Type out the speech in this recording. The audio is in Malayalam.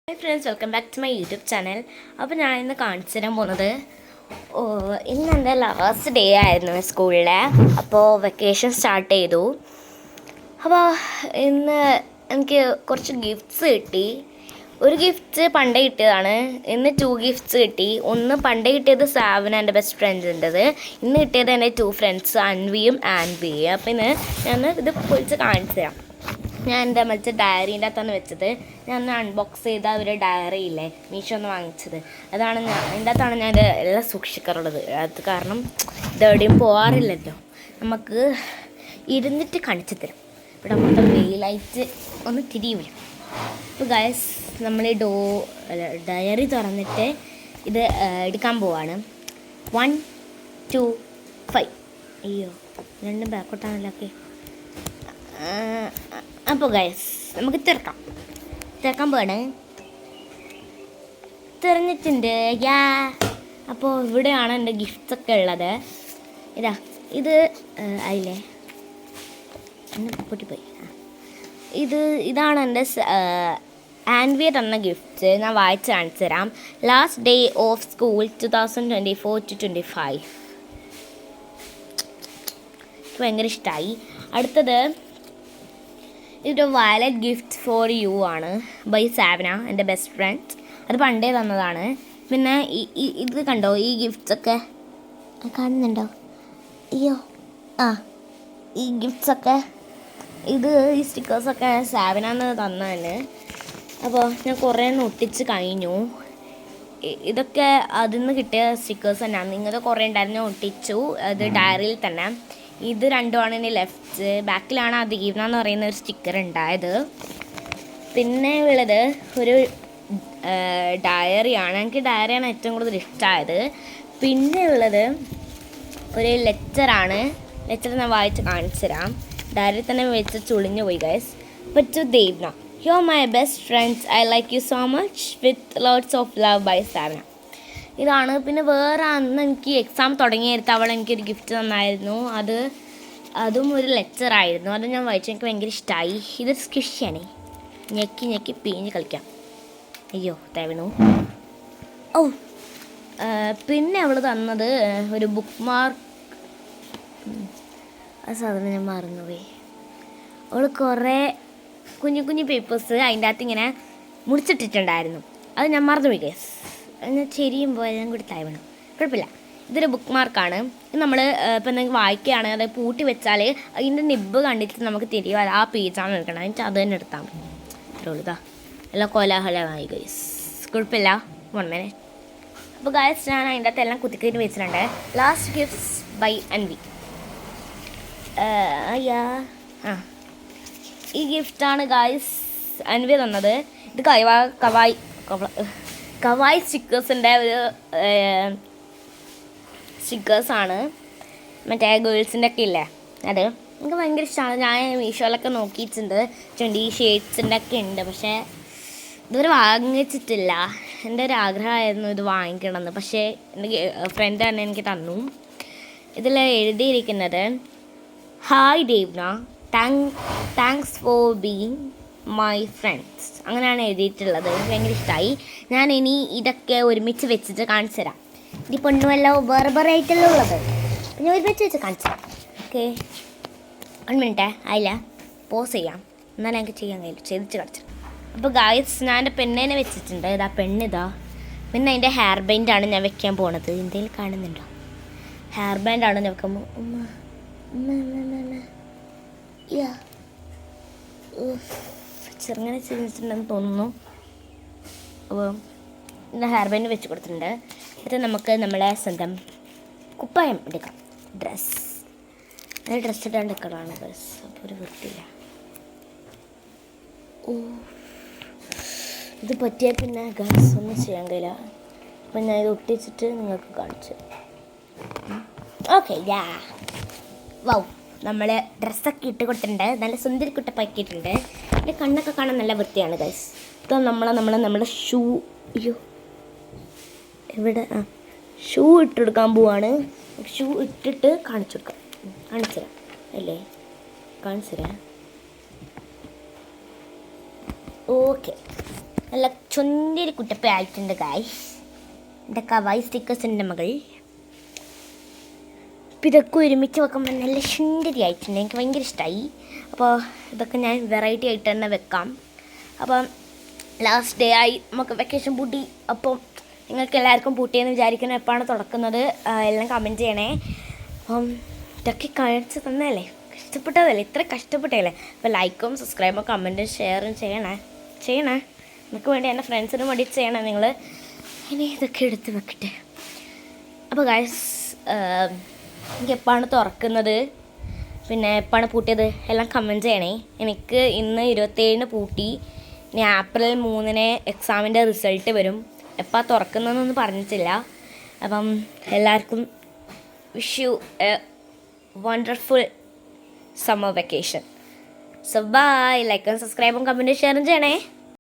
Hi friends, welcome back to my YouTube channel. അപ്പോൾ ഞാൻ ഇന്ന് കാണിച്ചു തരാൻ പോകുന്നത് ഇന്ന് എൻ്റെ ലാസ്റ്റ് ഡേ ആയിരുന്നു സ്കൂളിൽ. അപ്പോൾ വെക്കേഷൻ സ്റ്റാർട്ട് ചെയ്തു. അപ്പോൾ ഇന്ന് എനിക്ക് കുറച്ച് ഗിഫ്റ്റ്സ് കിട്ടി. ഒരു ഗിഫ്റ്റ് പണ്ടേ കിട്ടിയതാണ്. ഇന്ന് 2 ഗിഫ്റ്റ്സ് കിട്ടി. ഒന്ന് പണ്ടേ കിട്ടിയത് സാവിന്, എൻ്റെ ബെസ്റ്റ് ഫ്രണ്ട്സിൻ്റെത്. ഇന്ന് കിട്ടിയത് എൻ്റെ 2 ഫ്രണ്ട്സ് അൻവിയും ആൻവിയും. അപ്പോൾ ഇന്ന് ഞാൻ ഇത് പൊളിച്ച് കാണിച്ചു തരാം. ഞാൻ എൻ്റെ മറ്റേ ഡയറീൻ്റെ അകത്താണ് വെച്ചത്. ഞാൻ ഒന്ന് അൺബോക്സ് ചെയ്ത ഒരു ഡയറി ഇല്ലേ, മീഷോ ഒന്ന് വാങ്ങിച്ചത്. അതാണ് അതിൻ്റെ അകത്താണ് ഞാൻ എല്ലാം സൂക്ഷിക്കാറുള്ളത്. അത് കാരണം ഇതെവിടെയും പോകാറില്ലല്ലോ. നമുക്ക് ഇരുന്നിട്ട് കാണിച്ചു തരാം. ഇവിടെ മൊത്തം വെയിലായിട്ട് ഒന്ന് തിരിയില്ല. അപ്പോൾ ഗൈസ്, നമ്മൾ ഡയറി തുറന്നിട്ട് ഇത് എടുക്കാൻ പോവാണ്. 1 2 5. അയ്യോ, രണ്ടും ബാക്കോട്ടാണല്ലോ. ഓക്കെ, അപ്പോൾ ഗൈസ് നമുക്ക് തിരക്കാൻ പോവാണ്. തിരഞ്ഞിട്ടുണ്ട് യാ. അപ്പോൾ ഇവിടെയാണ് എൻ്റെ ഗിഫ്റ്റ്സൊക്കെ ഉള്ളത്. ഇത് അതിലെ പൊട്ടിപ്പോയി. ഇതാണ് എൻ്റെ ആൻവിയെ തന്ന ഗിഫ്റ്റ്. ഞാൻ വായിച്ച് കാണിച്ചു തരാം. Last day of school 2024-25. എനിക്ക് ഭയങ്കര ഇഷ്ടമായി. അടുത്തത് ഇതൊരു വയലറ്റ് ഗിഫ്റ്റ് ഫോർ യു ആണ്, ബൈ സാവന, എൻ്റെ ബെസ്റ്റ് ഫ്രണ്ട്. അത് പണ്ടേ തന്നതാണ്. പിന്നെ ഇത് കണ്ടോ, ഈ ഗിഫ്റ്റ്സൊക്കെ കാണുന്നുണ്ടോ? അയ്യോ, ഈ ഗിഫ്റ്റ്സൊക്കെ ഈ സ്റ്റിക്കേഴ്സൊക്കെ സാവനാന്ന് തന്നതന്നെ. അപ്പോൾ ഞാൻ കുറേ ഒട്ടിച്ച് കഴിഞ്ഞു. ഇതൊക്കെ അതിൽ നിന്ന് കിട്ടിയ സ്റ്റിക്കേഴ്സ് തന്നെയാണ്. ഇങ്ങനത്തെ കുറേ ഉണ്ടായിരുന്നു, ഒട്ടിച്ചു. അത് ഡയറിയിൽ തന്നെ. ഇത് രണ്ടുമാണ് ഇനി ലെഫ്റ്റ്. ബാക്കിലാണ് അദീവ്ന എന്ന് പറയുന്ന ഒരു സ്റ്റിക്കർ ഉണ്ടായത്. പിന്നെ ഉള്ളത് ഒരു ഡയറിയാണ്. എനിക്ക് ഡയറിയാണ് ഏറ്റവും കൂടുതൽ ഇഷ്ടമായത്. പിന്നെ ഉള്ളത് ഒരു ലെറ്ററാണ്. ലെറ്റർ ഞാൻ വായിച്ച് കാണിച്ചു തരാം. ഡയറി തന്നെ വെച്ച് ചുളിഞ്ഞു പോയി guys. But to Devna, you are my best friends, I like you so much, with lots of love, bye Savana. ഇതാണ്. പിന്നെ വേറെ അന്ന് എനിക്ക് എക്സാം തുടങ്ങിയെടുത്ത് അവൾ എനിക്കൊരു ഗിഫ്റ്റ് തന്നായിരുന്നു. അതും ഒരു ലെറ്ററായിരുന്നു. അത് ഞാൻ വായിച്ചു, എനിക്ക് ഭയങ്കര ഇഷ്ടമായി. ഇതൊരു സ്ക്വിഷിയാണ്. ഞെക്കി പിഴിഞ്ഞ് കളിക്കാം. അയ്യോ, തേവണു. പിന്നെ അവൾ തന്നത് ഒരു ബുക്ക് മാർക്ക്. ആ സാധനം ഞാൻ മറന്നുപോയി. അവൾ കുറേ കുഞ്ഞു പേപ്പേഴ്സ് അതിൻ്റെ അകത്ത് ഇങ്ങനെ മുറിച്ചിട്ടിട്ടുണ്ടായിരുന്നു. അത് ഞാൻ മറന്നുപോയി ഗൈസ്. ഞാൻ ചെരിയുമ്പോൾ എല്ലാം കൂടി താഴ്വണം. കുഴപ്പമില്ല. ഇതൊരു ബുക്ക് മാർക്കാണ്. ഇത് നമ്മൾ ഇപ്പം എന്തെങ്കിലും വായിക്കുകയാണ്, അത് പൂട്ടി വെച്ചാൽ അതിൻ്റെ നിബ്ബ് കണ്ടിട്ട് നമുക്ക് തിരികെ ആ പേജാണ് എടുക്കണം. എന്നിട്ട് അത് തന്നെ എടുത്താൽ മതി. അത്രേ ഉള്ളൂ. എല്ലാം കോലാഹലമായി ഗൈസ്. കുഴപ്പമില്ല. 1 minute. അപ്പോൾ ഗൈസ്, ഞാൻ അതിൻ്റെ അകത്ത് എല്ലാം കുത്തിക്കഴിഞ്ഞ് വെച്ചിട്ടുണ്ട്. Last gifts by Anvi. ഈ ഗിഫ്റ്റാണ് ഗൈസ് അൻവി തന്നത്. ഇത് കവായ് സ്റ്റിക്കേഴ്സിൻ്റെ ഒരു സ്റ്റിക്കേഴ്സാണ്. മറ്റേ ഗേൾസിൻ്റെ ഒക്കെ ഇല്ലേ, അത് എനിക്ക് ഭയങ്കര ഇഷ്ടമാണ്. ഞാൻ മീഷോയിലൊക്കെ നോക്കിയിട്ടുണ്ട്. 20 ഷെയ്ഡ്സിൻ്റെ ഒക്കെ ഉണ്ട്. പക്ഷേ ഇതുവരെ വാങ്ങിച്ചിട്ടില്ല. എൻ്റെ ഒരു ആഗ്രഹമായിരുന്നു ഇത് വാങ്ങിക്കണമെന്ന്. പക്ഷേ എൻ്റെ ഫ്രണ്ട് തന്നെ എനിക്ക് തന്നു. ഇതിൽ എഴുതിയിരിക്കുന്നത്, hi Devna, thanks for being my friends. അങ്ങനെയാണ് എഴുതിയിട്ടുള്ളത്. ഭയങ്കര ഇഷ്ടമായി. ഞാൻ ഇനി ഇതൊക്കെ ഒരുമിച്ച് വെച്ചിട്ട് കാണിച്ചു തരാം. ഈ പൊണ്ണുമെല്ലാം വേറെ ആയിട്ടല്ലോ ഉള്ളത്. ഞാൻ ഒരുമിച്ച് വെച്ച് കാണിച്ചു തരാം. ഓക്കെ, 1 minute ആയില്ല. പോസ് ചെയ്യാം, എന്നാലും എനിക്ക് ചെയ്യാൻ കഴിയില്ല. ചെയ്തിട്ട് കാണിച്ചു. അപ്പോൾ ഗായ്സ്, ഞാൻ എൻ്റെ പെണ്ണിനെ വെച്ചിട്ടുണ്ട്. ഇതാ പെണ്ണിതാ. പിന്നെ അതിൻ്റെ ഹെയർ ബാൻഡാണ് ഞാൻ വെക്കാൻ പോണത്. എന്തെങ്കിലും കാണുന്നുണ്ടോ? ഹെയർ ബാൻഡാണ് ഞാൻ വെക്കാൻ ചെറുങ്ങനെ ചെയ്തിട്ടുണ്ടെന്ന് തോന്നുന്നു. അപ്പോൾ ഇതിൻ്റെ ഹെയർ ബാൻഡ് വെച്ച് കൊടുത്തിട്ടുണ്ട്. എന്നിട്ട് നമുക്ക് നമ്മളെ സ്വന്തം കുപ്പായം എടുക്കാം. ഡ്രസ്സ് ഇട്ടാണ്ട് എടുക്കലാണ് ഡ്രസ്സ്. അപ്പോൾ ഒരു വൃത്തിയില്ല. ഇത് പറ്റിയാൽ പിന്നെ ഗസ് ഒന്നും ചെയ്യാൻ കഴിയില്ല. അപ്പം ഞാൻ ഇത് ഒട്ടിച്ചിട്ട് നിങ്ങൾക്ക് കാണിച്ചു. ഓക്കെ, വൗ, നമ്മൾ ഡ്രസ്സൊക്കെ ഇട്ട് കൊടുത്തിട്ടുണ്ട്. നല്ല സുന്ദരി കുട്ടപ്പാക്കിയിട്ടുണ്ട്. എൻ്റെ കണ്ണൊക്കെ കാണാൻ നല്ല വൃത്തിയാണ് ഗൈസ്. ഇപ്പോൾ നമ്മുടെ ഷൂ, അയ്യോ ഇവിടെ ഷൂ ഇട്ടെടുക്കാൻ പോവാണ്. ഷൂ ഇട്ടിട്ട് കാണിച്ചു തരാം അല്ലേ? കാണിച്ചു തരാം. ഓക്കെ, നല്ല ചൊന്തിരി കുട്ടപ്പയായിട്ടുണ്ട് ഗായ്സ്. എൻ്റെ കവായി സ്റ്റിക്കേഴ്സിൻ്റെ മകൾ. അപ്പോൾ ഇതൊക്കെ ഒരുമിച്ച് വെക്കുമ്പോൾ നല്ല സുന്ദരി ആയിട്ടുണ്ട്. എനിക്ക് ഭയങ്കര ഇഷ്ടമായി. അപ്പോൾ ഇതൊക്കെ ഞാൻ വെറൈറ്റി ആയിട്ട് തന്നെ വെക്കാം. അപ്പം ലാസ്റ്റ് ഡേ ആയി, നമുക്ക് വെക്കേഷൻ പൂട്ടി. അപ്പം നിങ്ങൾക്ക് എല്ലാവർക്കും പൂട്ടിയെന്ന് വിചാരിക്കണം. എപ്പോഴാണ് തുറക്കുന്നത് എല്ലാം കമൻറ്റ് ചെയ്യണേ. അപ്പം ഇതൊക്കെ കാണിച്ച് തന്നതല്ലേ, കഷ്ടപ്പെട്ടതല്ലേ, ഇത്ര കഷ്ടപ്പെട്ടതല്ലേ. അപ്പോൾ ലൈക്കും സബ്സ്ക്രൈബും കമൻറ്റും ഷെയറും ചെയ്യണേ. എനിക്ക് വേണ്ടി എൻ്റെ ഫ്രണ്ട്സിനും വേണ്ടി ചെയ്യണേ നിങ്ങൾ. ഇനി ഇതൊക്കെ എടുത്ത് വെക്കട്ടെ. അപ്പോൾ ഗൈസ്, എനിക്ക് എപ്പോഴാണ് തുറക്കുന്നത്, പിന്നെ എപ്പോഴാണ് പൂട്ടിയത് എല്ലാം കമൻറ്റ് ചെയ്യണേ. എനിക്ക് ഇന്ന് 27-ന് പൂട്ടി. ഇനി April 3-ന് എക്സാമിൻ്റെ റിസൾട്ട് വരും. എപ്പോൾ തുറക്കുന്നതെന്നൊന്നും പറഞ്ഞിട്ടില്ല. അപ്പം എല്ലാവർക്കും wish you a wonderful summer vacation. So bye. ലൈക്കും സബ്സ്ക്രൈബും കമൻറ്റും ഷെയറും ചെയ്യണേ.